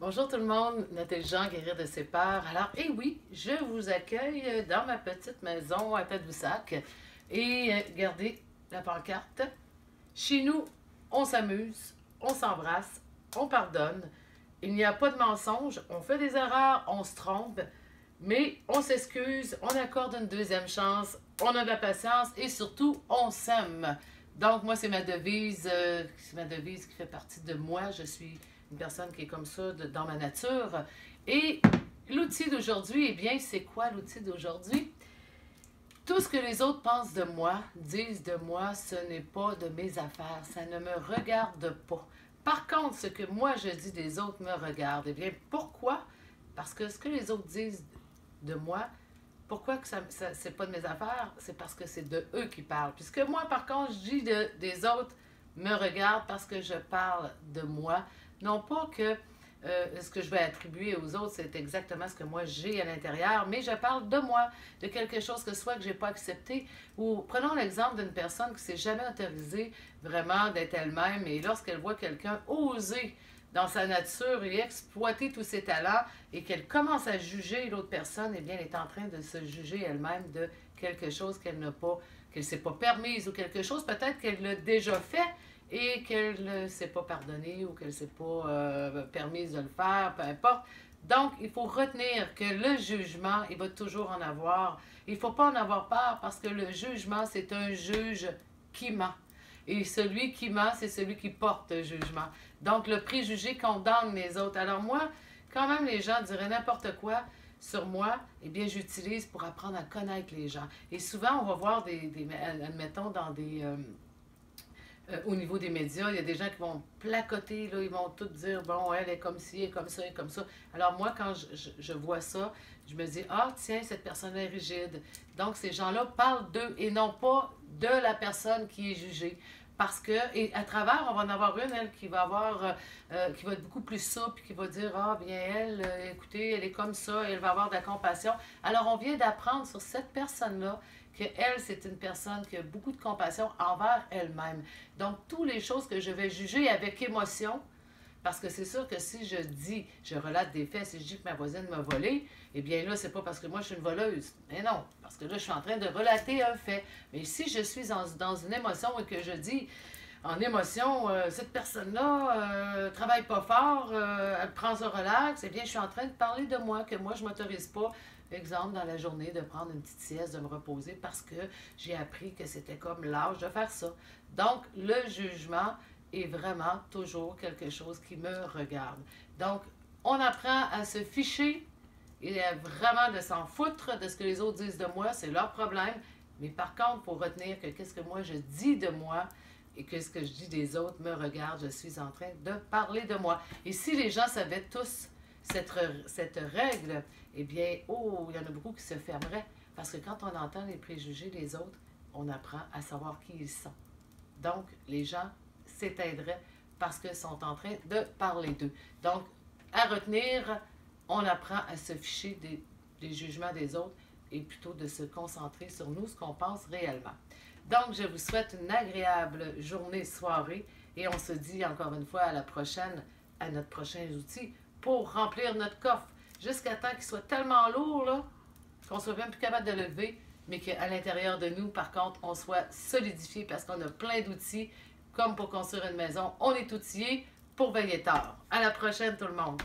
Bonjour tout le monde, Nathalie-Jean guérir de ses peurs. Alors, oui, je vous accueille dans ma petite maison à Tadoussac. Et regardez la pancarte. Chez nous, on s'amuse, on s'embrasse, on pardonne. Il n'y a pas de mensonge, on fait des erreurs, on se trompe, mais on s'excuse, on accorde une deuxième chance, on a de la patience et surtout, on s'aime. Donc, moi, c'est ma devise qui fait partie de moi. Je suis une personne qui est comme ça dans ma nature. Et l'outil d'aujourd'hui, eh bien, c'est quoi l'outil d'aujourd'hui? Tout ce que les autres pensent de moi, disent de moi, ce n'est pas de mes affaires. Ça ne me regarde pas. Par contre, ce que moi je dis des autres me regarde. Eh bien, pourquoi? Parce que ce que les autres disent de moi, pourquoi que c'est pas de mes affaires? C'est parce que c'est de eux qui parlent. Puisque moi, par contre, je dis des autres me regardent parce que je parle de moi. Non pas que ce que je vais attribuer aux autres, c'est exactement ce que moi j'ai à l'intérieur, mais je parle de moi, de quelque chose que soit que je n'ai pas accepté. Ou prenons l'exemple d'une personne qui ne s'est jamais autorisée vraiment d'être elle-même, et lorsqu'elle voit quelqu'un oser dans sa nature et exploiter tous ses talents, et qu'elle commence à juger l'autre personne, eh bien, elle est en train de se juger elle-même de quelque chose qu'elle n'a pas, qu'elle ne s'est pas permise, ou quelque chose peut-être qu'elle l'a déjà fait, et qu'elle ne s'est pas pardonnée ou qu'elle ne s'est pas permise de le faire, peu importe. Donc, il faut retenir que le jugement, il va toujours en avoir. Il ne faut pas en avoir peur parce que le jugement, c'est un juge qui ment. Et celui qui ment, c'est celui qui porte le jugement. Donc, le préjugé condamne les autres. Alors moi, quand même, les gens diraient n'importe quoi sur moi, eh bien, j'utilise pour apprendre à connaître les gens. Et souvent, on va voir admettons, dans des... au niveau des médias, il y a des gens qui vont placoter, là, ils vont tout dire, bon, elle est comme ci, elle est comme ça, elle est comme ça. Alors moi, quand je vois ça, je me dis, ah, tiens, cette personne est rigide. Donc, ces gens-là parlent d'eux et non pas de la personne qui est jugée. Parce que, et à travers, on va en avoir une, elle, qui va qui va être beaucoup plus souple, qui va dire, ah, bien, elle, écoutez, elle est comme ça, elle va avoir de la compassion. Alors, on vient d'apprendre sur cette personne-là qu'elle, c'est une personne qui a beaucoup de compassion envers elle-même. Donc, toutes les choses que je vais juger avec émotion, parce que c'est sûr que si je relate des faits, si je dis que ma voisine m'a volé, eh bien là, c'est pas parce que moi je suis une voleuse. Mais non, parce que là, je suis en train de relater un fait. Mais si je suis dans une émotion et que je dis en émotion, cette personne-là travaille pas fort, elle prend ça relax, eh bien, je suis en train de parler de moi, que moi, je m'autorise pas, exemple, dans la journée, de prendre une petite sieste, de me reposer parce que j'ai appris que c'était comme l'âge de faire ça. Donc, le jugement est vraiment toujours quelque chose qui me regarde. Donc, on apprend à se ficher et vraiment de s'en foutre de ce que les autres disent de moi, c'est leur problème. Mais par contre, il faut retenir que qu'est-ce que moi je dis de moi et que ce que je dis des autres me regarde, je suis en train de parler de moi. Et si les gens savaient tous cette règle, eh bien, oh, il y en a beaucoup qui se fermeraient. Parce que quand on entend les préjugés des autres, on apprend à savoir qui ils sont. Donc, les gens s'éteindraient parce qu'ils sont en train de parler d'eux. Donc, à retenir, on apprend à se ficher des jugements des autres et plutôt de se concentrer sur nous, ce qu'on pense réellement. Donc, je vous souhaite une agréable journée, soirée, et on se dit encore une fois à la prochaine, à notre prochain outil, pour remplir notre coffre, jusqu'à temps qu'il soit tellement lourd, là, qu'on soit même plus capable de le lever, mais qu'à l'intérieur de nous, par contre, on soit solidifié parce qu'on a plein d'outils, comme pour construire une maison. On est outillé pour veiller tard. À la prochaine, tout le monde!